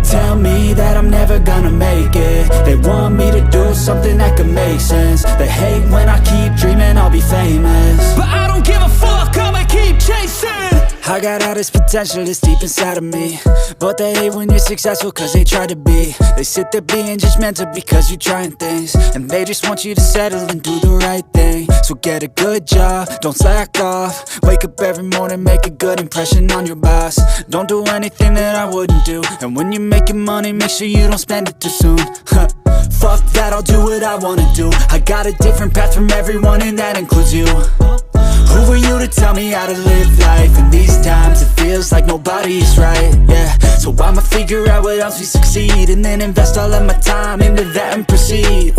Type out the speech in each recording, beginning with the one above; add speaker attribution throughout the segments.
Speaker 1: tell me that I'm never gonna make it. They want me to do something that could make sense. They hate when I keep dreaming I'll be famous,
Speaker 2: but I don't give a fuck, I'ma keep chasing.
Speaker 1: I got all this potential that's deep inside of me, but they hate when you're successful cause they try to be. They sit there being judgmental because you're trying things, and they just want you to settle and do the right thing. So get a good job, don't slack off. Wake up every morning, make a good impression on your boss. Don't do anything that I wouldn't do, and when you're making money, make sure you don't spend it too soon. Fuck that, I'll do what I wanna do. I got a different path from everyone, and that includes you. Who are you to tell me how to live life? In these times it feels like nobody's right, yeah. So I'ma figure out what else we succeed, and then invest all of my time into that and proceed.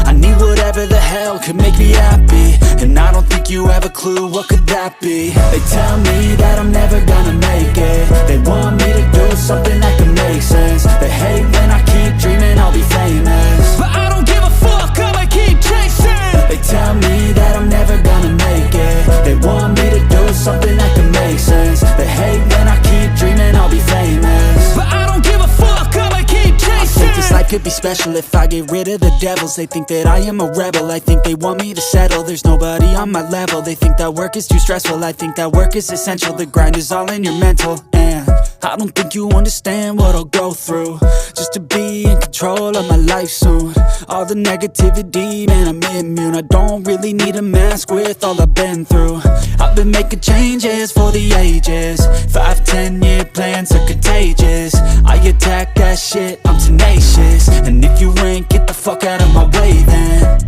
Speaker 1: I need whatever the hell could make me happy, and I don't think you have a clue what could that be. They tell me that I'm never gonna make it. They want me to do something that could make sense. They hate when I keep dreaming I'll be famous,
Speaker 2: but I don't give a fuck, I'ma keep chasing.
Speaker 1: They tell me that I'm never gonna make it. They want me to do something that can make sense. They hate when I keep dreaming I'll be famous,
Speaker 2: but I don't give a fuck, I'ma keep chasing.
Speaker 1: I think this life could be special if I get rid of the devils. They think that I am a rebel, I think they want me to settle. There's nobody on my level, they think that work is too stressful. I think that work is essential, the grind is all in your mental. And I don't think you understand what I'll go through just to be in control of my life soon. All the negativity, man, I'm immune. I don't really need a mask with all I've been through. I've been making changes for the ages. 5-10 year plans are contagious. I attack that shit, I'm tenacious. And if you ain't, get the fuck out of my way then.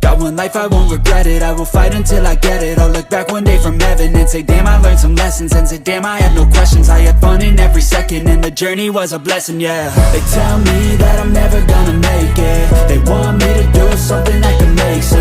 Speaker 1: Got one life, I won't regret it. I will fight until I get it. I'll look back one day from heaven and say damn, I learned some lessons. And say damn, I had no questions. I had fun in every second, and the journey was a blessing, yeah. They tell me that I'm never gonna make it. They want me to do something that can make sense.